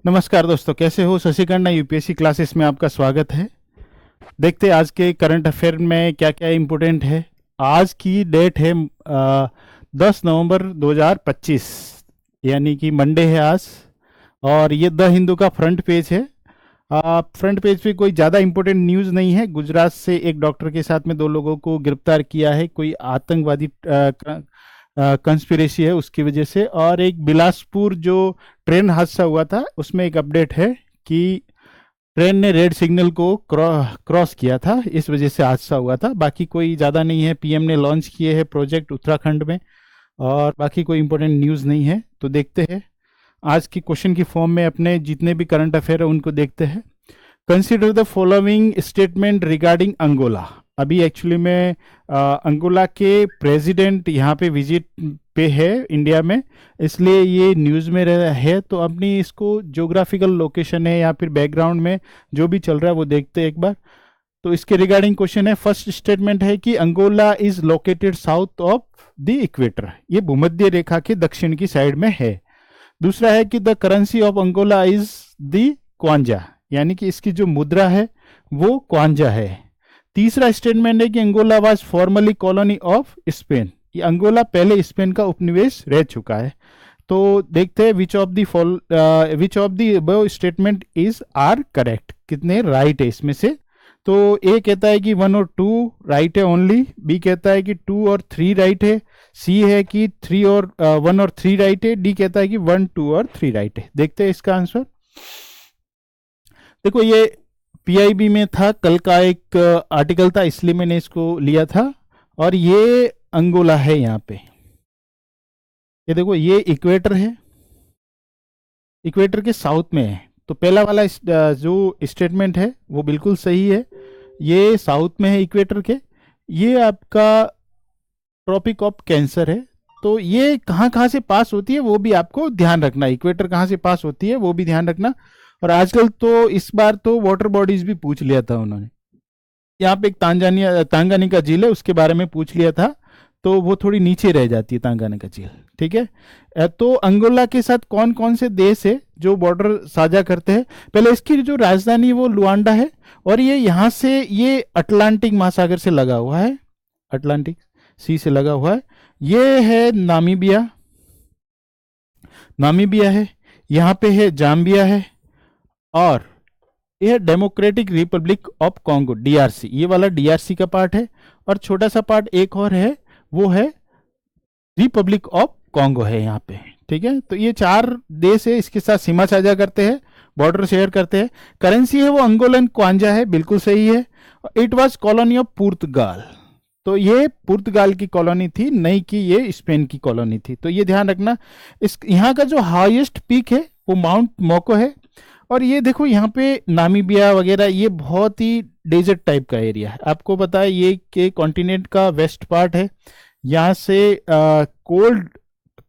नमस्कार दोस्तों, कैसे हो। शशिकंडा यूपीएससी क्लासेस में आपका स्वागत है। देखते हैं आज के करंट अफेयर में क्या क्या इम्पोर्टेंट है। आज की डेट है 10 नवंबर 2025, यानी कि मंडे है आज। और ये द हिंदू का फ्रंट पेज है। फ्रंट पेज पे कोई ज़्यादा इम्पोर्टेंट न्यूज़ नहीं है। गुजरात से एक डॉक्टर के साथ में 2 लोगों को गिरफ्तार किया है, कोई आतंकवादी कंस्पिरेसी है उसकी वजह से। और एक बिलासपुर जो ट्रेन हादसा हुआ था उसमें एक अपडेट है कि ट्रेन ने रेड सिग्नल को क्रॉस किया था, इस वजह से हादसा हुआ था। बाकी कोई ज़्यादा नहीं है। पीएम ने लॉन्च किए हैं प्रोजेक्ट उत्तराखंड में, और बाकी कोई इंपॉर्टेंट न्यूज़ नहीं है। तो देखते हैं आज की क्वेश्चन की फॉर्म में अपने जितने भी करंट अफेयर है उनको देखते हैं। Consider the following statement regarding Angola. अभी एक्चुअली में अंगोला के प्रेसिडेंट यहाँ पे विजिट पे है इंडिया में, इसलिए ये न्यूज़ में है। तो अपनी इसको ज्योग्राफिकल लोकेशन है या फिर बैकग्राउंड में जो भी चल रहा है वो देखते हैं एक बार। तो इसके रिगार्डिंग क्वेश्चन है। फर्स्ट स्टेटमेंट है कि Angola is located south of the equator, ये भूमध्य रेखा के दक्षिण की साइड में है। दूसरा है कि the currency of Angola is the kwanza, यानी कि इसकी जो मुद्रा है वो क्वांजा है। तीसरा स्टेटमेंट है कि Angola was formerly colony of Spain, ये अंगोला पहले स्पेन का उपनिवेश रह चुका है। तो देखते हैं which of the above statement is are correct, कितने राइट है इसमें से। तो ए कहता है कि 1 और 2 राइट है ओनली, बी कहता है कि 2 और 3 राइट है, सी है कि 1 और 3 राइट है, डी कहता है कि 1, 2 और 3 राइट है। देखते हैं इसका आंसर। देखो ये पीआईबी में था, कल का एक आर्टिकल था, इसलिए मैंने इसको लिया था। और ये अंगोला है यहाँ पे, ये देखो ये इक्वेटर है, इक्वेटर के साउथ में है। तो पहला वाला जो स्टेटमेंट है वो बिल्कुल सही है, ये साउथ में है इक्वेटर के। ये आपका ट्रॉपिक ऑफ कैंसर है। तो ये कहाँ कहाँ से पास होती है वो भी आपको ध्यान रखना, इक्वेटर कहाँ से पास होती है वो भी ध्यान रखना। और आजकल तो इस बार तो वाटर बॉडीज भी पूछ लिया था उन्होंने। यहाँ पे एक तांगानिका झील है, उसके बारे में पूछ लिया था, तो वो थोड़ी नीचे रह जाती है तांगानिका झील। ठीक है। तो अंगोला के साथ कौन कौन से देश है जो बॉर्डर साझा करते हैं। पहले इसकी जो राजधानी वो लुआंडा है, और ये यहाँ से ये अटलांटिक महासागर से लगा हुआ है, अटलांटिक सी से लगा हुआ है। ये है नामीबिया, नामीबिया है, यहाँ पे है जाम्बिया है, और यह democratic Republic of Congo DRC, ये वाला डीआरसी का पार्ट है। और छोटा सा पार्ट एक और है, वो है रिपब्लिक ऑफ कॉन्गो है यहाँ पे। ठीक है। तो ये 4 देश है, इसके साथ सीमा साझा करते हैं, बॉर्डर शेयर करते हैं। करेंसी है वो अंगोलन क्वांजा है, बिल्कुल सही है। इट वाज कॉलोनी ऑफ पुर्तगाल, तो ये पुर्तगाल की कॉलोनी थी, नहीं कि ये स्पेन की कॉलोनी थी। तो ये ध्यान रखना। इस यहाँ का जो हाईएस्ट पीक है वो माउंट मोको है। और ये देखो यहाँ पे नामीबिया वगैरह, ये बहुत ही डेजर्ट टाइप का एरिया है। आपको पता है ये के कॉन्टिनेंट का वेस्ट पार्ट है, यहाँ से कोल्ड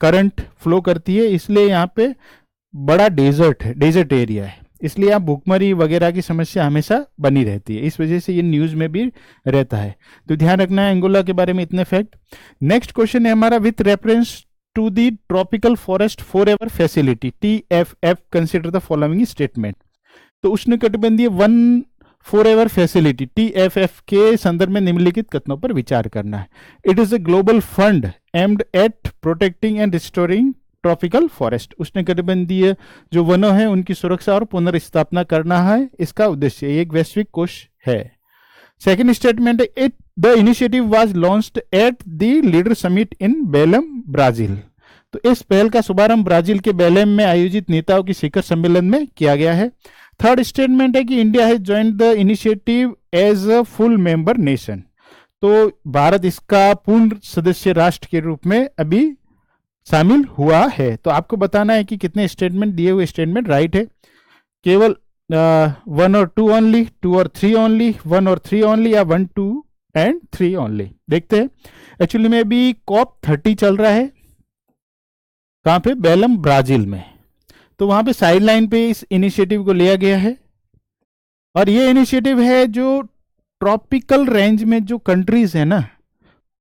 करंट फ्लो करती है, इसलिए यहाँ पे बड़ा डेजर्ट है, डेजर्ट एरिया है, इसलिए यहाँ भूखमरी वगैरह की समस्या हमेशा बनी रहती है। इस वजह से ये न्यूज़ में भी रहता है। तो ध्यान रखना है अंगोला के बारे में इतने फैक्ट। नेक्स्ट क्वेश्चन है हमारा, with reference to the tropical forest forever facility TFF consider the following statement। तो उष्णकटिबंधीय वन फॉरएवर फैसिलिटी TFF के संदर्भ में निम्नलिखित कथनों पर विचार करना है। It is a global fund aimed at protecting and restoring tropical forest, उष्णकटिबंधीय जो वनों हैं उनकी सुरक्षा और पुनर्स्थापना करना है इसका उद्देश्य। ये एक वैश्विक कोष है। Second statement, it the initiative was launched at the leader summit in Belem Brazil. तो इस पहल का शुभारंभ ब्राजील के बेलेम में आयोजित नेताओं की शिखर सम्मेलन में किया गया है। थर्ड स्टेटमेंट है कि India has joined the initiative as a full member nation. तो भारत इसका पूर्ण सदस्य राष्ट्र के रूप में अभी शामिल हुआ है। तो आपको बताना है कि कितने स्टेटमेंट दिए हुए स्टेटमेंट राइट है। केवल 1 और 2 ओनली, 2 और 3 ओनली, 1 और 3 ओनली, या 1, 2 एंड 3 ओनली। देखते हैं। एक्चुअली में भी COP30 चल रहा है, कहाँ पे, बेलम ब्राजील में। तो वहां पे साइड लाइन पे इस इनिशिएटिव को लिया गया है। और ये इनिशिएटिव है जो ट्रॉपिकल रेंज में जो कंट्रीज है ना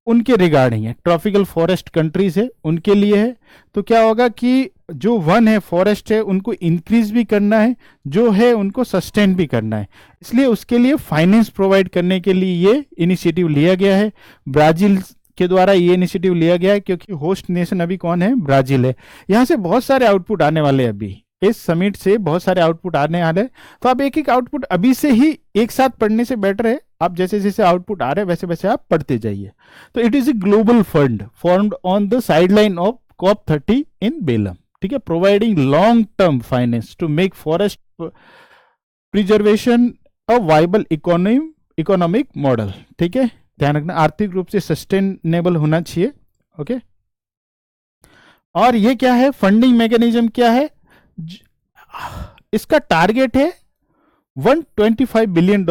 उनके रिगार्डिंग है, ट्रॉपिकल फॉरेस्ट कंट्रीज है उनके लिए है। तो क्या होगा कि जो वन है, फॉरेस्ट है, उनको इंक्रीज भी करना है, जो है उनको सस्टेन भी करना है। इसलिए उसके लिए फाइनेंस प्रोवाइड करने के लिए ये इनिशिएटिव लिया गया है। ब्राजील के द्वारा ये इनिशिएटिव लिया गया है, क्योंकि होस्ट नेशन अभी कौन है? ब्राजील है। यहाँ से बहुत सारे आउटपुट आने वाले हैं, अभी इस समिट से बहुत सारे आउटपुट आने वाले हैं। तो आप एक एक आउटपुट अभी से ही एक साथ पढ़ने से बेटर है, आप जैसे जैसे आउटपुट आ रहे हैं वैसे वैसे आप पढ़ते जाइए। तो it is a global fund formed on the sideline of COP30 in Belem, ठीक है, providing long term finance to make forest preservation a viable economic model, ठीक है। ध्यान रखना, आर्थिक रूप से सस्टेनेबल होना चाहिए, ओके। और ये क्या है? फंडिंग मैकेनिज्म क्या है? इसका टारगेट है $125 बिलियन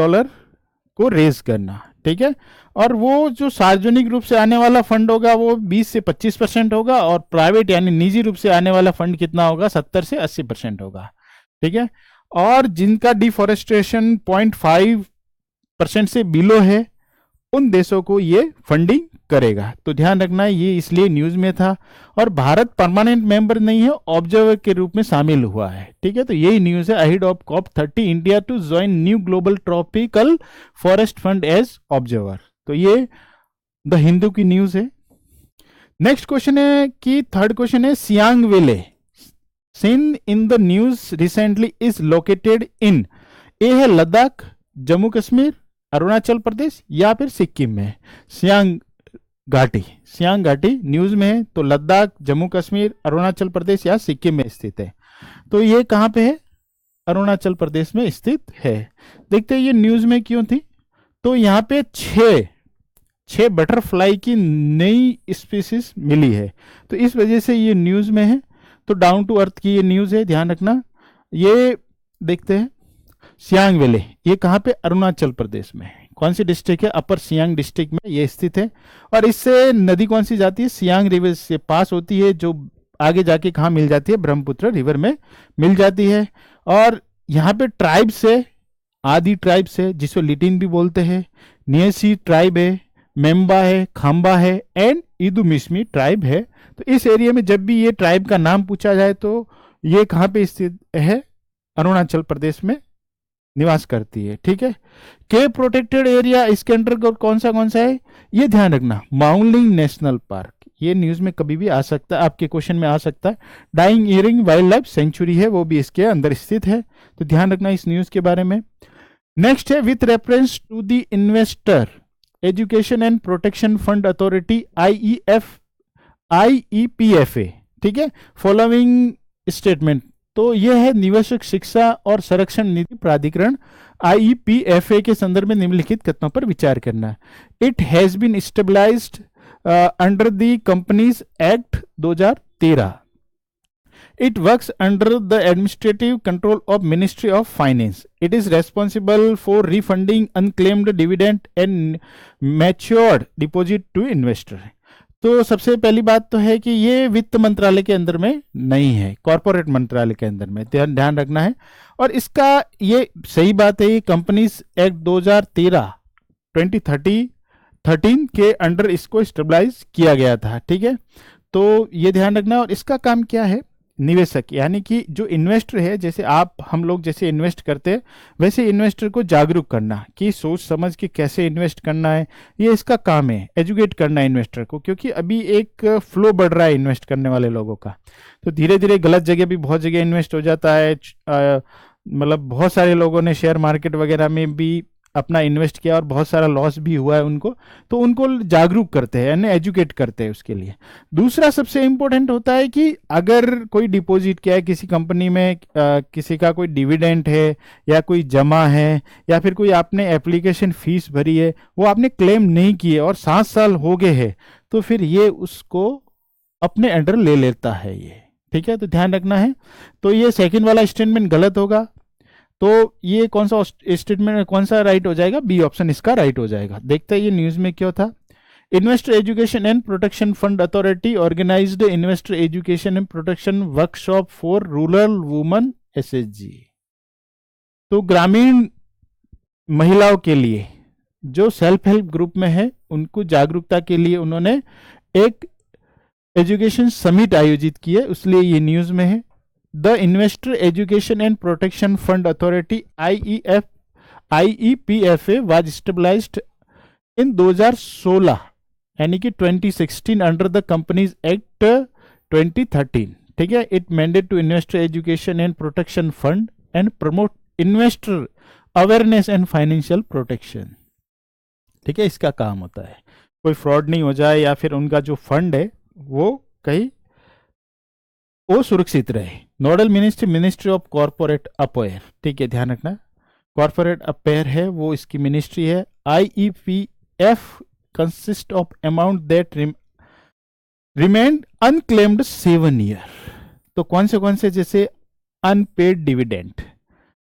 को रेज करना, ठीक है। और वो जो सार्वजनिक रूप से आने वाला फंड होगा वो 20 से 25% होगा, और प्राइवेट यानी निजी रूप से आने वाला फंड कितना होगा? 70 से 80% होगा, ठीक है। और जिनका डिफॉरेस्टेशन 0.5% से बिलो है, उन देशों को ये फंडिंग करेगा। तो ध्यान रखना, ये इसलिए न्यूज में था। और भारत परमानेंट मेंबर नहीं है, ऑब्जर्वर के रूप में शामिल हुआ है, ठीक है। तो यही न्यूज है, ahead of COP30 India to join new global tropical forest fund as observer. तो ये द हिंदू की न्यूज है। नेक्स्ट क्वेश्चन है कि थर्ड क्वेश्चन है, Siang valley seen in the news recently is located in, A है लद्दाख, जम्मू कश्मीर, अरुणाचल प्रदेश या फिर सिक्किम में। सियांग घाटी न्यूज में है, तो लद्दाख, जम्मू कश्मीर, अरुणाचल प्रदेश या सिक्किम में स्थित है। तो ये कहां पे है? अरुणाचल प्रदेश में स्थित है। देखते हैं ये न्यूज में क्यों थी। तो यहाँ पे छह बटरफ्लाई की नई स्पीसीज मिली है, तो इस वजह से ये न्यूज में है। तो डाउन टू अर्थ की ये न्यूज है, ध्यान रखना। ये देखते हैं, सियांग वैली ये कहाँ पे? अरुणाचल प्रदेश में। कौन सी डिस्ट्रिक्ट है? अपर सियांग डिस्ट्रिक्ट में ये स्थित है। और इससे नदी कौन सी जाती है? सियांग रिवर से पास होती है, जो आगे जाके कहाँ मिल जाती है? ब्रह्मपुत्र रिवर में मिल जाती है। और यहाँ पे ट्राइब्स है, आदि ट्राइब्स है, जिसको लिटिन भी बोलते हैं। नियसी ट्राइब है, मेम्बा है, खाम्बा है एंड इदुमिश्मी ट्राइब है। तो इस एरिया में जब भी ये ट्राइब का नाम पूछा जाए तो ये कहाँ पे स्थित है? अरुणाचल प्रदेश में निवास करती है, ठीक है। के प्रोटेक्टेड एरिया इसके अंतर्गत कौन सा है? ये ध्यान रखना, माउलिंग नेशनल पार्क। ये न्यूज में कभी भी आ सकता है, आपके क्वेश्चन में आ सकता है। डाइंग इयरिंग वाइल्ड लाइफ सेंचुरी है, वो भी इसके अंदर स्थित है। तो ध्यान रखना इस न्यूज के बारे में। नेक्स्ट है, with reference to the investor education and protection fund authority IEPFA, ठीक है, फॉलोइंग स्टेटमेंट। तो यह है निवेशक शिक्षा और संरक्षण नीति प्राधिकरण IEPFA के संदर्भ में निम्नलिखित कथनों पर विचार करना है। It has been stabilized under the companies act 2013। It works under the administrative control of Ministry of Finance. It is responsible for refunding unclaimed dividend and matured deposit to investor. तो सबसे पहली बात तो है कि ये वित्त मंत्रालय के अंदर में नहीं है, कॉर्पोरेट मंत्रालय के अंदर में, ध्यान रखना है। और इसका ये सही बात है, ये कंपनीज एक्ट 2013 के अंडर इसको स्टेबलाइज किया गया था, ठीक है। तो ये ध्यान रखना। और इसका काम क्या है? निवेशक यानी कि जो इन्वेस्टर है, जैसे आप हम लोग जैसे इन्वेस्ट करते हैं वैसे इन्वेस्टर को जागरूक करना कि सोच समझ के कैसे इन्वेस्ट करना है, ये इसका काम है। एजुकेट करना है इन्वेस्टर को, क्योंकि अभी एक फ्लो बढ़ रहा है इन्वेस्ट करने वाले लोगों का। तो धीरे धीरे गलत जगह भी बहुत जगह इन्वेस्ट हो जाता है। मतलब बहुत सारे लोगों ने शेयर मार्केट वगैरह में भी अपना इन्वेस्ट किया और बहुत सारा लॉस भी हुआ है उनको। तो उनको जागरूक करते हैं यानी एजुकेट करते हैं उसके लिए। दूसरा सबसे इंपॉर्टेंट होता है कि अगर कोई डिपॉजिट किया है किसी कंपनी में, किसी का कोई डिविडेंड है या कोई जमा है या फिर कोई आपने एप्लीकेशन फीस भरी है, वो आपने क्लेम नहीं किए और 7 साल हो गए हैं, तो फिर ये उसको अपने अंडर ले लेता है ये, ठीक है। तो ध्यान रखना है। तो ये सेकंड वाला स्टेटमेंट गलत होगा। तो ये कौन सा स्टेटमेंट, कौन सा राइट हो जाएगा? बी ऑप्शन इसका राइट हो जाएगा। देखते हैं ये न्यूज में क्यों था। Investor education and protection fund authority organized investor education and protection workshop for rural women SHG। तो ग्रामीण महिलाओं के लिए जो सेल्फ हेल्प ग्रुप में है उनको जागरूकता के लिए उन्होंने एक एजुकेशन समिट आयोजित की है, इसलिए ये न्यूज में है। The investor education and protection fund authority IEPFA was established in 2016 यानी कि 2016 अंडर द कंपनीज एक्ट 2013। ठीक है, it mandate to investor education and protection fund and promote investor awareness and financial protection. ठीक है, इसका काम होता है कोई फ्रॉड नहीं हो जाए या फिर उनका जो फंड है वो कहीं वो सुरक्षित रहे। Nodal ministry of corporate affair. ठीक है, ध्यान रखना कॉर्पोरेट अफेयर है वो इसकी मिनिस्ट्री है। IEPF consist of amount that remained unclaimed 7 year. तो कौन से जैसे अनपेड डिविडेंड,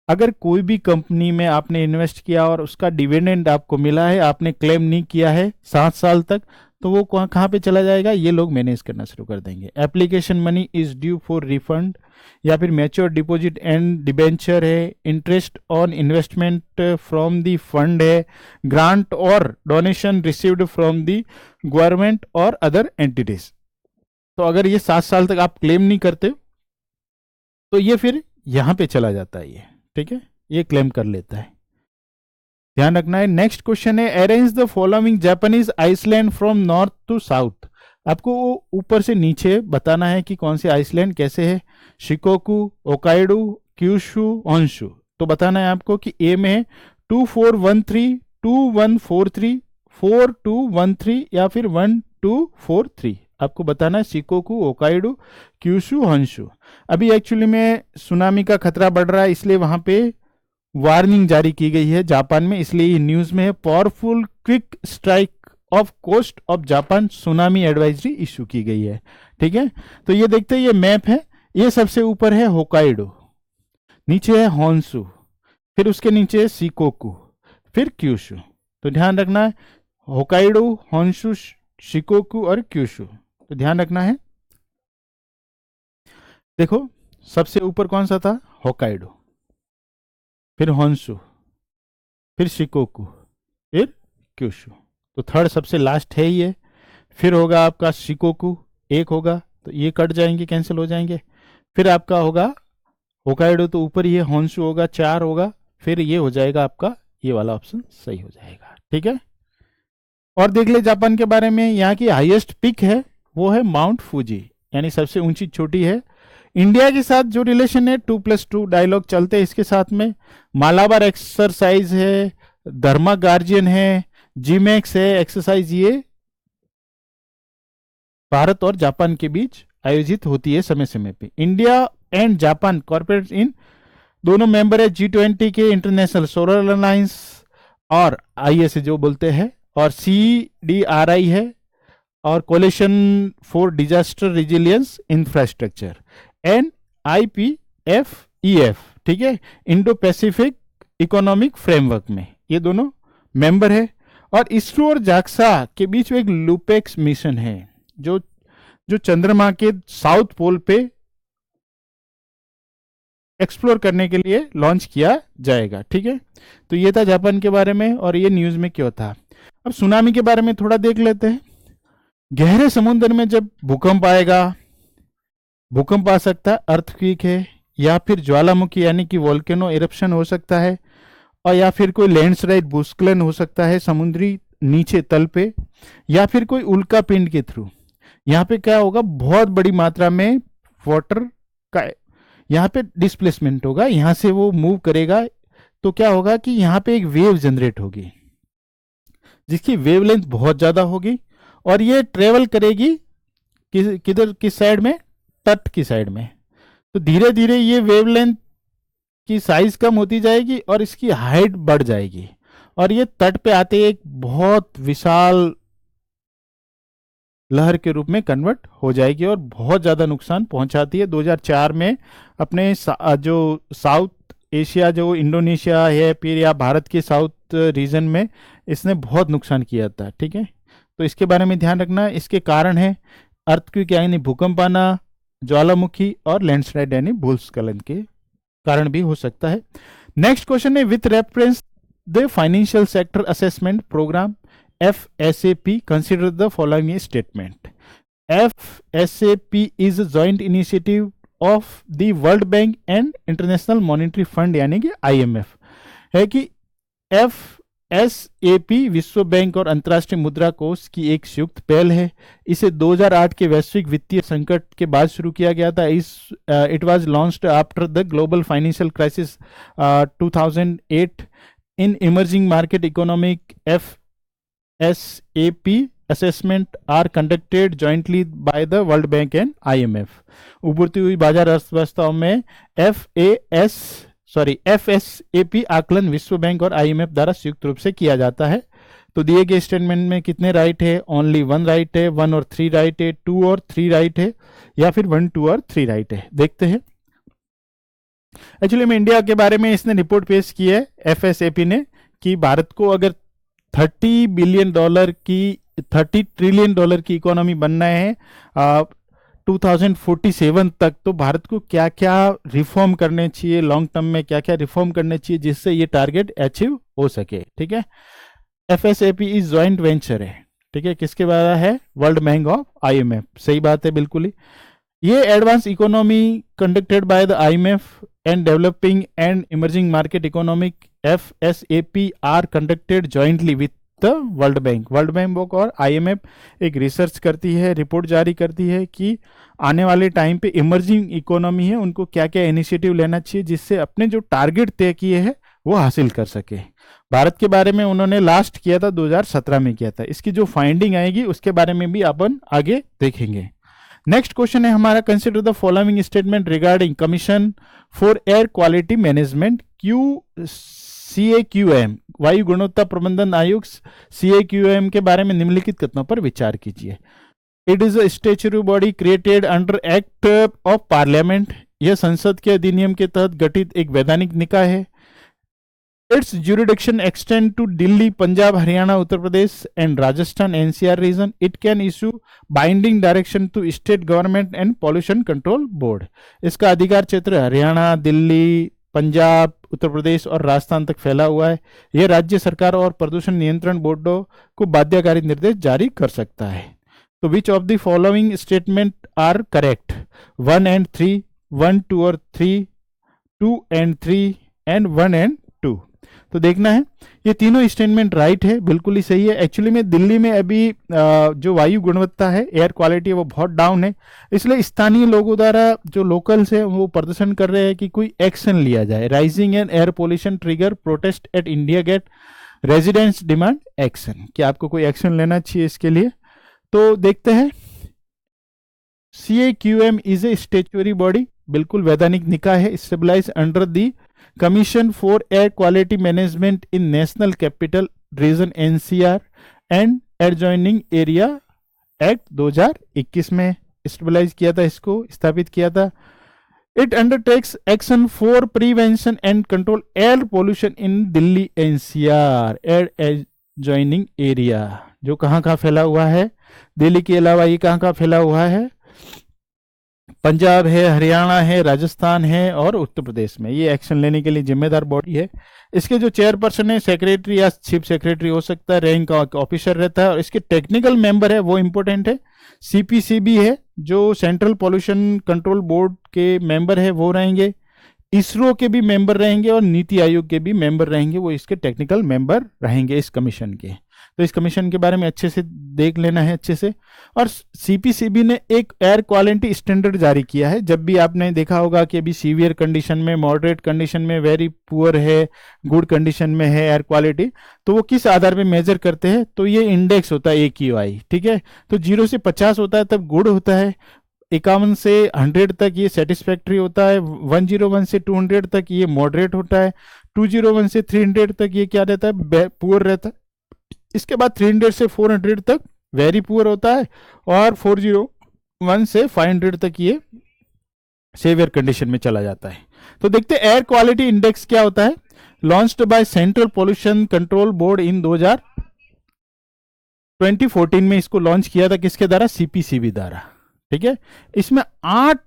अगर कोई भी कंपनी में आपने इन्वेस्ट किया और उसका डिविडेंड आपको मिला है, आपने क्लेम नहीं किया है 7 साल तक, तो वो कहाँ पे चला जाएगा, ये लोग मैनेज करना शुरू कर देंगे। Application money is due for refund, या फिर मैच्योर डिपॉजिट एंड डिबेंचर है, interest on investment from the fund है, ग्रांट और donation received from the government और अदर एंटिटीज। तो अगर ये 7 साल तक आप क्लेम नहीं करते तो ये फिर यहां पे चला जाता है ये। ठीक है, ये क्लेम कर लेता है, ध्यान रखना है। नेक्स्ट क्वेश्चन है arrange the following Japanese island from north to south. आपको ऊपर से नीचे बताना है कि कौन से आइसलैंड कैसे है, शिकोकू, ओकाइडो, क्यूशु, होन्शु। तो बताना है आपको कि ए में है 2413, 2143, 4213 या फिर 1243। आपको बताना है शिकोकू, ओकाइडो, क्यूशु, होन्शु। अभी एक्चुअली में सुनामी का खतरा बढ़ रहा है, इसलिए वहां पे वार्निंग जारी की गई है जापान में, इसलिए ये न्यूज में है। Powerful quick strike off coast of Japan tsunami advisory issue की गई है। ठीक है, तो ये देखते हैं, ये मैप है, ये सबसे ऊपर है होकाइडो, नीचे है होन्शु, फिर उसके नीचे है शिकोकू, फिर क्यूशु। तो ध्यान रखना है होकाइडो, होन्शु, शिकोकू और क्यूशु, तो ध्यान रखना है। देखो सबसे ऊपर कौन सा था, होकाइडो, फिर होन्शु, फिर शिकोकू, फिर क्यूशु। तो थर्ड सबसे लास्ट है ये, फिर होगा आपका शिकोकू, एक होगा तो ये कट जाएंगे, कैंसिल हो जाएंगे। फिर आपका होगा होकाइडो, तो ऊपर ये होन्शु होगा, 4 होगा, फिर ये हो जाएगा आपका ये वाला ऑप्शन सही हो जाएगा। ठीक है, और देख ले जापान के बारे में, यहाँ की हाईएस्ट पिक है वो है माउंट फूजी, यानी सबसे ऊंची चोटी है। इंडिया के साथ जो रिलेशन है 2+2 डायलॉग चलते हैं इसके साथ में। मालाबार एक्सरसाइज है, धर्मा गार्जियन है, जीमैक्स है एक्सरसाइज, ये भारत और जापान के बीच आयोजित होती है समय समय पे। इंडिया एंड जापान कॉर्पोरेट इन दोनों मेंबर है G20 के, इंटरनेशनल सोलर अलायंस और ISA जो बोलते हैं, और CDRI है, और coalition for disaster resilience infrastructure, NIPFEF। ठीक है, इंडो पैसिफिक इकोनॉमिक फ्रेमवर्क में ये दोनों मेंबर है। और इसरो और जाक्सा के बीच में एक लूपेक्स मिशन है जो चंद्रमा के साउथ पोल पे एक्सप्लोर करने के लिए लॉन्च किया जाएगा। ठीक है, तो ये था जापान के बारे में और ये न्यूज में क्यों था। अब सुनामी के बारे में थोड़ा देख लेते हैं। गहरे समुद्र में जब भूकंप आएगा, भूकंप आ सकता है, अर्थक्वेक है, या फिर ज्वालामुखी यानी कि वोल्केनो इरप्शन हो सकता है, और या फिर कोई लैंडस्लाइड भूस्खलन हो सकता है समुद्री नीचे तल पे, या फिर कोई उल्का पिंड के थ्रू। यहाँ पे क्या होगा, बहुत बड़ी मात्रा में वाटर का यहाँ पे डिस्प्लेसमेंट होगा, यहाँ से वो मूव करेगा, तो क्या होगा कि यहाँ पे एक वेव जनरेट होगी जिसकी वेवलेंथ बहुत ज्यादा होगी, और ये ट्रेवल करेगी किधर, किस साइड में, तट की साइड में। तो धीरे धीरे ये वेवलेंथ की साइज कम होती जाएगी और इसकी हाइट बढ़ जाएगी, और ये तट पे आते एक बहुत विशाल लहर के रूप में कन्वर्ट हो जाएगी और बहुत ज्यादा नुकसान पहुंचाती है। 2004 में अपने जो साउथ एशिया, जो इंडोनेशिया है फिर या भारत के साउथ रीजन में, इसने बहुत नुकसान किया था। ठीक है, तो इसके बारे में ध्यान रखना। इसके कारण है अर्थक्वेक यानी भूकंप आना, ज्वालामुखी, और लैंडस्लाइड यानी भूस्खलन के कारण भी हो सकता है। नेक्स्ट क्वेश्चन है with reference the financial sector assessment program FSAP consider the following statement. FSAP is a joint initiative of the world bank and international monetary fund यानी कि IMF है कि FSAP विश्व बैंक और अंतर्राष्ट्रीय मुद्रा कोष की एक संयुक्त पहल है। इसे 2008 के वैश्विक वित्तीय संकट के बाद शुरू किया गया था। It was launched after the global financial crisis 2008 in emerging market economic FSAP assessment are conducted jointly by the World Bank and IMF। उभरती हुई बाजार अर्थव्यवस्थाओं में FSAP आकलन विश्व बैंक और IMF द्वारा संयुक्त रूप से किया जाता है। तो दिए गए स्टेटमेंट में कितने राइट है? ओनली 1 राइट है, 1 और 3 राइट है, 2 और 3 राइट है, या फिर 1, 2 और 3 राइट है। देखते हैं। एक्चुअली में इंडिया के बारे में इसने रिपोर्ट पेश की है FSAP ने कि भारत को अगर $30 ट्रिलियन की इकोनॉमी बनना है 2047 तक, तो भारत को क्या क्या रिफॉर्म करने चाहिए, लॉन्ग टर्म में क्या क्या रिफॉर्म करने चाहिए जिससे ये टारगेट अचीव हो सके। ठीक है, FSAP इज जॉइंट वेंचर है। ठीक है, किसके द्वारा है? वर्ल्ड बैंक और IMF। सही बात है, बिल्कुल ही। ये advance economy conducted by the IMF and developing and emerging market economic FSAP are conducted jointly with the world bank. World bank और IMF एक रिसर्च करती है, रिपोर्ट जारी करती है कि आने वाले टाइम पे इमर्जिंग इकोनॉमी है उनको क्या क्या इनिशिएटिव लेना चाहिए जिससे अपने जो टारगेट तय किए हैं वो हासिल कर सके। भारत के बारे में उन्होंने लास्ट किया था 2017 में किया था। इसकी जो फाइंडिंग आएगी उसके बारे में भी अपन आगे देखेंगे। नेक्स्ट क्वेश्चन है हमारा, consider the following statement regarding commission for air quality management CAQM, वायु गुणवत्ता प्रबंधन आयोग CAQM के बारे में निम्नलिखित कथनों पर विचार कीजिए। It is a statutory body created under act of parliament. यह संसद के अधिनियम के तहत गठित एक वैधानिक निकाय है। Its jurisdiction extend to Delhi, Punjab, Haryana, Uttar Pradesh and Rajasthan NCR region. It can issue binding direction to state government and pollution control board. इसका अधिकार क्षेत्र हरियाणा, दिल्ली, पंजाब, उत्तर प्रदेश और राजस्थान तक फैला हुआ है। यह राज्य सरकार और प्रदूषण नियंत्रण बोर्डों को बाध्यकारी निर्देश जारी कर सकता है। तो which of the following statement are correct? 1 and 3, 1, 2 और 3, 2 and 3 एंड 1 and 2। तो देखना है, ये तीनों स्टेटमेंट राइट है, बिल्कुल ही सही है। एक्चुअली में दिल्ली में अभी जो वायु गुणवत्ता है, एयर क्वालिटी है, वो बहुत डाउन है। इसलिए स्थानीय लोगों द्वारा जो लोकल्स है वो प्रदर्शन कर रहे हैं कि कोई एक्शन लिया जाए। Rising and air pollution trigger protest at India gate, residents demand action, कि आपको कोई एक्शन लेना चाहिए इसके लिए। तो देखते हैं, CAQM is a statutory body, बिल्कुल वैधानिक निकाय है, stabilize under the commission for air quality management in national capital region NCR and adjoining area act 2021 में स्टेबलाइज किया था, इसको स्थापित किया था। It undertakes action for prevention and control air pollution in Delhi NCR air adjoining area, जो कहाँ कहाँ फैला हुआ है, दिल्ली के अलावा ये कहाँ कहाँ फैला हुआ है? पंजाब है, हरियाणा है, राजस्थान है और उत्तर प्रदेश में। ये एक्शन लेने के लिए जिम्मेदार बॉडी है। इसके जो चेयरपर्सन है सेक्रेटरी या चीफ सेक्रेटरी हो सकता है, रैंक ऑफिसर रहता है। और इसके टेक्निकल मेंबर है, वो इंपॉर्टेंट है, CPCB है जो सेंट्रल पॉल्यूशन कंट्रोल बोर्ड के मेंबर है, वो रहेंगे। इसरो के भी मेंबर रहेंगे और नीति आयोग के भी मेंबर रहेंगे, वो इसके टेक्निकल मेंबर रहेंगे इस कमीशन के। तो इस कमीशन के बारे में अच्छे से देख लेना है अच्छे से। और CPCB ने एक एयर क्वालिटी स्टैंडर्ड जारी किया है। जब भी आपने देखा होगा कि अभी सीवियर कंडीशन में, मॉडरेट कंडीशन में, वेरी पुअर है, गुड कंडीशन में है एयर क्वालिटी, तो वो किस आधार पे मेजर करते हैं? तो ये इंडेक्स होता है AQI। ठीक है, तो 0 से 50 होता है तब गुड होता है, 51 से 100 तक ये सेटिस्फैक्ट्री होता है, 101 से 200 तक ये मॉडरेट होता है, 201 से 300 तक ये क्या रहता है? पुअर रहता है। इसके बाद 300 से 400 तक वेरी पुअर होता है और 401 से 500 तक ये सेवियर कंडीशन में चला जाता है। तो देखते हैं एयर क्वालिटी इंडेक्स क्या होता है। Launched by central pollution control board in 2014 में इसको लॉन्च किया था, किसके द्वारा? CPCB द्वारा। ठीक है, इसमें 8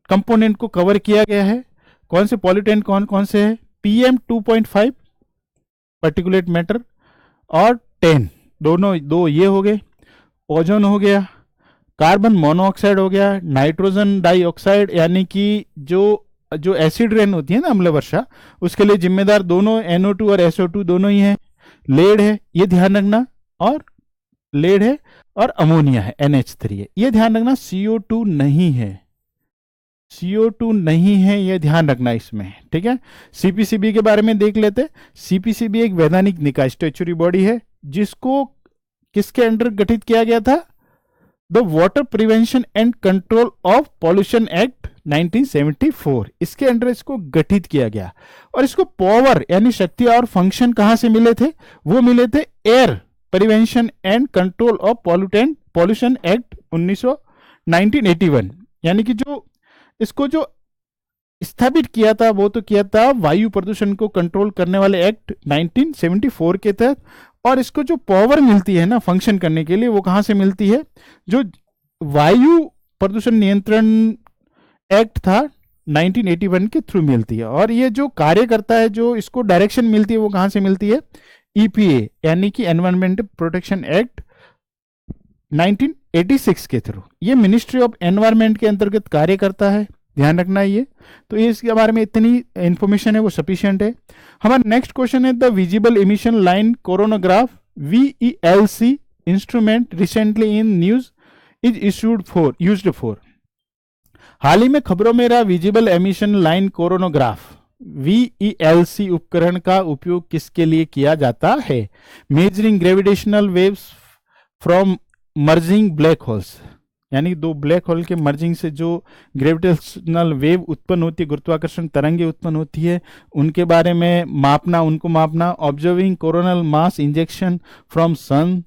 कंपोनेंट को कवर किया गया है। कौन से पॉल्यूटेंट कौन कौन से है? PM2.5 पार्टिकुलेट मैटर और 10, दोनों दो ये हो गए, ओजोन हो गया, कार्बन मोनोऑक्साइड हो गया, नाइट्रोजन डाइऑक्साइड यानी कि जो जो एसिड रेन होती है ना, अम्ल वर्षा, उसके लिए जिम्मेदार दोनों NO2 और SO2 दोनों ही है। लेड है, ये ध्यान रखना, और लेड है, और अमोनिया है, NH3 है, ये ध्यान रखना। CO2 नहीं है, CO2 नहीं है, ये ध्यान रखना इसमें, ठीक है। CPCB के बारे में देख लेते। CPCB एक वैधानिक निकाय, स्टैच्यूटरी बॉडी है, जिसको किसके अंडर गठित किया गया था? The water prevention and control of pollution act 1974, इसके अंडर इसको गठित किया गया। और इसको पावर यानी शक्ति और फंक्शन कहां से मिले थे? वो मिले थे air prevention and control of pollution act 1981, यानी कि जो इसको जो स्थापित किया था वो तो किया था वायु प्रदूषण को कंट्रोल करने वाले एक्ट 1974 के तहत। और इसको जो पावर मिलती है ना फंक्शन करने के लिए, वो कहां से मिलती है? जो वायु प्रदूषण नियंत्रण एक्ट था 1981 के थ्रू मिलती है। और ये जो कार्य करता है, जो इसको डायरेक्शन मिलती है, वो कहां से मिलती है? EPA यानी कि एनवायरमेंट प्रोटेक्शन एक्ट 1986 के थ्रू। ये मिनिस्ट्री ऑफ एनवायरमेंट के अंतर्गत कार्य करता है, ध्यान रखना है ये। तो ये इसके बारे में इतनी इंफॉर्मेशन है, वो सफिशिएंट है। हमारा नेक्स्ट क्वेश्चन है, the visible emission line coronagraph VELC instrument recently in news is used for. हाल ही में खबरों में रहा visible emission line coronagraph VELC उपकरण का उपयोग किसके लिए किया जाता है? Measuring gravitational waves from merging black holes, यानी दो ब्लैक होल के मर्जिंग से जो ग्रेविटेशनल वेव उत्पन्न होती है, गुरुत्वाकर्षण तरंगे उत्पन्न होती है, उनके बारे में मापना, उनको मापना। Observing coronal mass injection from sun,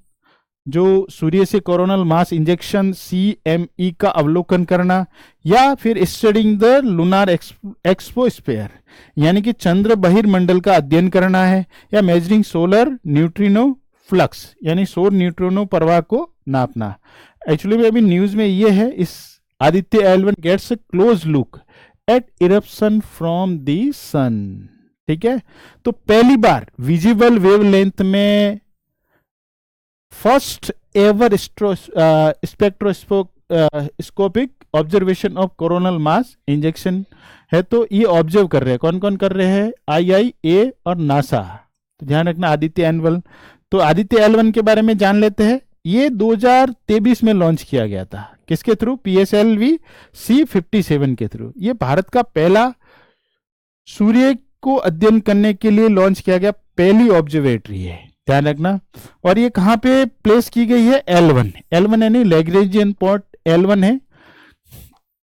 जो सूर्य से कोरोनल मास इंजेक्शन CME का अवलोकन करना। या फिर स्टडिंग द लूनार एक्सपोस्फेयर, यानी कि चंद्र बहिर्मंडल का अध्ययन करना है। या मेजरिंग सोलर न्यूट्रिनो फ्लक्स, यानी सौर न्यूट्रिनो प्रवाह को नापना। एक्चुअली में अभी न्यूज में ये है, इस Aditya L1 gets a close look at eruption from the sun, ठीक है। तो पहली बार विजिबल वेवलेंथ में first ever spectroscopic observation of coronal mass ejection है। तो ये ऑब्जर्व कर रहे हैं, कौन कौन कर रहे हैं? IIA और नासा। तो ध्यान रखना आदित्य L1। तो आदित्य L1 के बारे में जान लेते हैं। ये 2023 में लॉन्च किया गया था, किसके थ्रू? PSLV C57 के थ्रू। ये भारत का पहला सूर्य को अध्ययन करने के लिए लॉन्च किया गया पहली ऑब्जर्वेटरी है, ध्यान रखना। और ये कहां पे प्लेस की गई है? L1 यानी लैग्रेंजियन पॉइंट L1 है।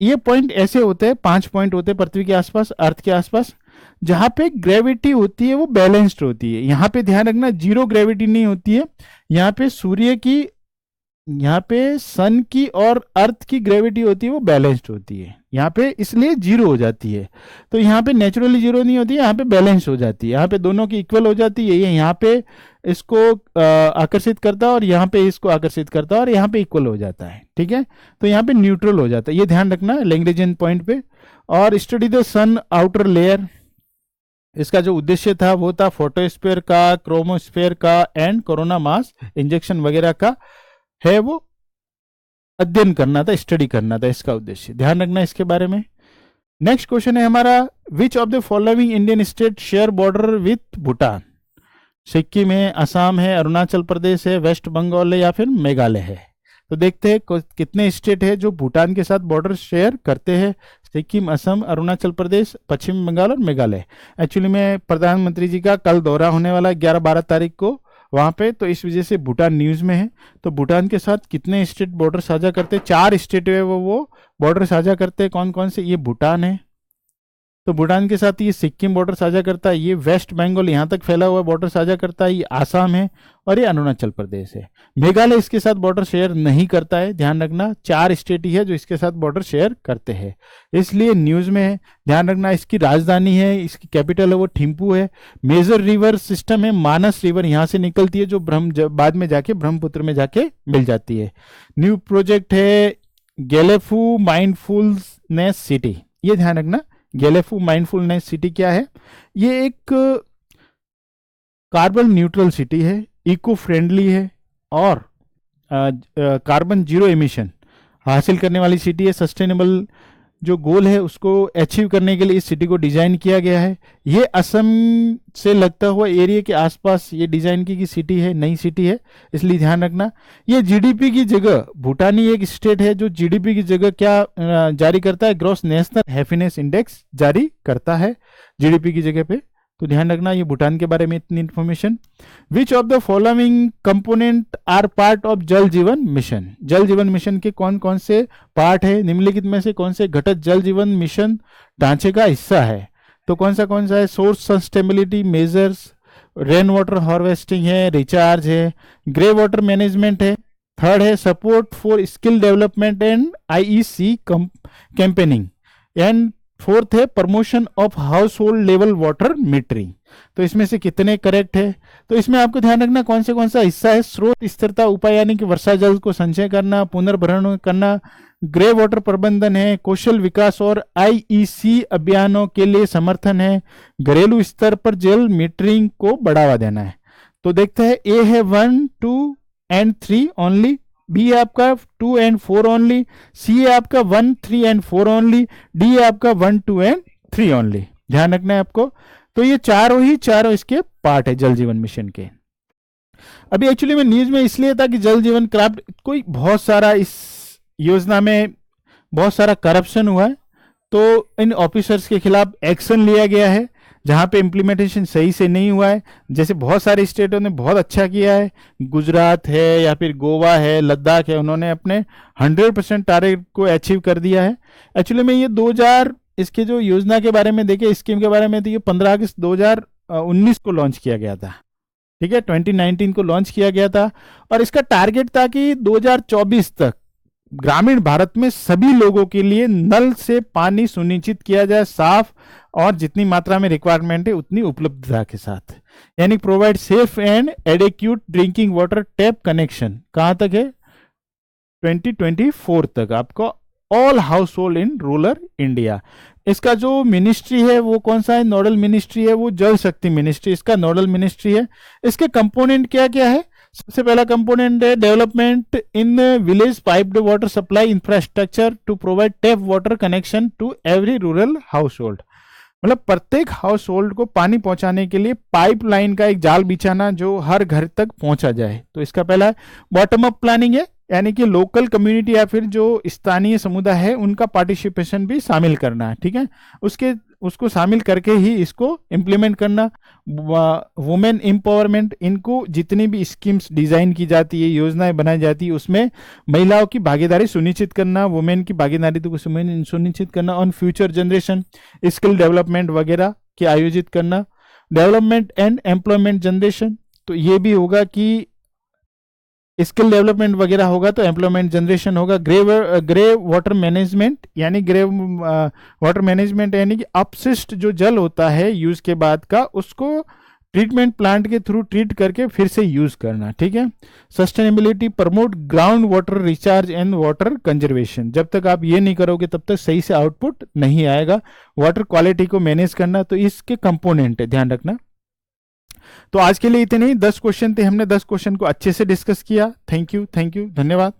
ये पॉइंट ऐसे होते हैं, 5 पॉइंट होते हैं पृथ्वी के आसपास, अर्थ के आसपास, जहां पे ग्रेविटी होती है वो बैलेंस्ड होती है। यहां पे ध्यान रखना, जीरो ग्रेविटी नहीं होती है। यहाँ पे सूर्य की, यहाँ पे सन की और अर्थ की ग्रेविटी होती है, वो बैलेंस्ड होती है। यहाँ पे इसलिए जीरो हो जाती है। तो यहाँ पे नेचुरली जीरो नहीं होती है, यहाँ पे बैलेंस हो जाती है, यहाँ पे दोनों की इक्वल हो जाती है। ये यहाँ पे इसको आकर्षित करता है और यहाँ पे इसको आकर्षित करता है और यहाँ पे इक्वल हो जाता है, ठीक है। तो यहाँ पे न्यूट्रल हो जाता है, ये ध्यान रखना लैग्रेंजियन पॉइंट पे। और study the sun outer layer, इसका जो उद्देश्य था वो था फोटोस्फीयर का, क्रोमोस्फीयर का एंड कोरोना मास इंजेक्शन वगैरह का है, वो अध्ययन करना था, स्टडी करना था, इसका उद्देश्य ध्यान रखना इसके बारे में। नेक्स्ट क्वेश्चन है हमारा, विच of the following Indian state share border with Bhutan? Sikkim है, असम है, अरुणाचल प्रदेश है, वेस्ट बंगाल है, या फिर मेघालय है। तो देखते हैं कितने स्टेट है जो भूटान के साथ बॉर्डर शेयर करते हैं। सिक्किम, असम, अरुणाचल प्रदेश, पश्चिम बंगाल और मेघालय। एक्चुअली में प्रधानमंत्री जी का कल दौरा होने वाला 11-12 तारीख को वहां पे, तो इस वजह से भूटान न्यूज में है। तो भूटान के साथ कितने स्टेट बॉर्डर साझा करते हैं? 4 स्टेट है वो बॉर्डर साझा करते हैं। कौन कौन से? ये भूटान है, तो भूटान के साथ ये सिक्किम बॉर्डर साझा करता है, ये वेस्ट बंगाल यहाँ तक फैला हुआ बॉर्डर साझा करता है, ये आसाम है और ये अरुणाचल प्रदेश है। मेघालय इसके साथ बॉर्डर शेयर नहीं करता है, ध्यान रखना। 4 स्टेट ही है जो इसके साथ बॉर्डर शेयर करते हैं, इसलिए न्यूज में है, ध्यान रखना। इसकी राजधानी है, इसकी कैपिटल है वो थिम्पू है। मेजर रिवर सिस्टम है मानस रिवर, यहाँ से निकलती है, जो बाद में जाके ब्रह्मपुत्र में जाके मिल जाती है। न्यू प्रोजेक्ट है गेलेफू माइंडफुलनेस सिटी, ये ध्यान रखना। गेलेफू माइंडफुलनेस सिटी क्या है? ये एक कार्बन न्यूट्रल सिटी है, इको फ्रेंडली है और कार्बन जीरो एमिशन हासिल करने वाली सिटी है। सस्टेनेबल जो गोल है उसको अचीव करने के लिए इस सिटी को डिजाइन किया गया है। ये असम से लगता हुआ एरिया के आसपास ये डिजाइन की सिटी है, नई सिटी है, इसलिए ध्यान रखना। ये जीडीपी की जगह, भूटानी एक स्टेट है जो जीडीपी की जगह क्या जारी करता है, ग्रॉस नेशनल हैप्पीनेस इंडेक्स जारी करता है जीडीपी की जगह पे, तो ध्यान रखना ये भूटान के बारे में इतनी information. Which of the following component are part of Jal Jeevan mission, जल जीवन मिशन के कौन कौन से पार्ट है, निम्नलिखित में से कौन से घटक जल जीवन मिशन ढांचे का हिस्सा है, तो कौन सा है, source sustainability measures, rain water harvesting है, रिचार्ज है, ग्रे वाटर मैनेजमेंट है, थर्ड है support for skill development and IEC campaigning, and fourth है promotion of household level water metering. तो इसमें से कितने करेक्ट है, तो इसमें आपको ध्यान रखना कौन सा हिस्सा है, स्रोत स्थिरता उपाय यानी कि वर्षा जल को संचय करना, पुनर्भरण करना, ग्रे वाटर प्रबंधन है, कौशल विकास और आईईसी अभियानों के लिए समर्थन है, घरेलू स्तर पर जल मीटरिंग को बढ़ावा देना है। तो देखते हैं, ए है 1, 2 एंड 3 ओनली, बी है आपका 2 एंड 4 ओनली, सी है आपका 1, 3 एंड 4 ओनली, डी है आपका 1, 2 एंड 3 ओनली। ध्यान रखना है आपको। तो ये चारों इसके पार्ट है जल जीवन मिशन के। अभी एक्चुअली में न्यूज में इसलिए था कि जल जीवन क्राफ्ट कोई बहुत सारा इस योजना में बहुत सारा करप्शन हुआ है, तो इन ऑफिसर्स के खिलाफ एक्शन लिया गया है जहां पे इम्प्लीमेंटेशन सही से नहीं हुआ है। जैसे बहुत सारे स्टेटों ने बहुत अच्छा किया है, गुजरात है या फिर गोवा है, लद्दाख है, उन्होंने अपने 100% टारगेट को अचीव कर दिया है। एक्चुअली में ये 2000 इसके जो योजना के बारे में देखे, स्कीम के बारे में, तो ये 15 अगस्त 2019 को लॉन्च किया गया था, ठीक है, 2019 को लॉन्च किया गया था। और इसका टारगेट था कि 2024 तक ग्रामीण भारत में सभी लोगों के लिए नल से पानी सुनिश्चित किया जाए, साफ और जितनी मात्रा में रिक्वायरमेंट है उतनी उपलब्धता के साथ, यानी provide safe and adequate drinking water tap connection. कहां तक है, 2024 तक आपको all house hold in rural India. इसका जो मिनिस्ट्री है वो कौन सा है, नोडल मिनिस्ट्री है वो जल शक्ति मिनिस्ट्री इसका नोडल मिनिस्ट्री है। इसके कंपोनेंट क्या क्या है, सबसे पहला कंपोनेंट है development in village piped water supply infrastructure to provide tap water connection to every rural household, मतलब प्रत्येक हाउस होल्ड को पानी पहुंचाने के लिए पाइपलाइन का एक जाल बिछाना जो हर घर तक पहुंचा जाए। तो इसका पहला बॉटम अप प्लानिंग है, यानी कि लोकल कम्युनिटी या फिर जो स्थानीय समुदाय है उनका पार्टिसिपेशन भी शामिल करना है, ठीक है, उसको शामिल करके ही इसको इम्प्लीमेंट करना। वुमेन एम्पावरमेंट, इनको जितनी भी स्कीम्स डिजाइन की जाती है, योजनाएं बनाई जाती है, उसमें महिलाओं की भागीदारी सुनिश्चित करना, वुमेन की भागीदारी को सुनिश्चित करना, on future generation skill development वगैरह के आयोजित करना, डेवलपमेंट एंड एम्प्लॉयमेंट जनरेशन, तो ये भी होगा कि स्किल डेवलपमेंट वगैरह होगा तो एम्प्लॉयमेंट जनरेशन होगा। ग्रे वाटर मैनेजमेंट, यानी ग्रे वाटर मैनेजमेंट यानी कि अपशिष्ट जो जल होता है यूज के बाद का, उसको ट्रीटमेंट प्लांट के थ्रू ट्रीट करके फिर से यूज करना, ठीक है। Sustainability, promote ground water recharge and water conservation, जब तक आप ये नहीं करोगे तब तक सही से आउटपुट नहीं आएगा। वाटर क्वालिटी को मैनेज करना, तो इसके कंपोनेंट है, ध्यान रखना। तो आज के लिए इतने ही 10 क्वेश्चन थे, हमने 10 क्वेश्चन को अच्छे से डिस्कस किया। थैंक यू, धन्यवाद।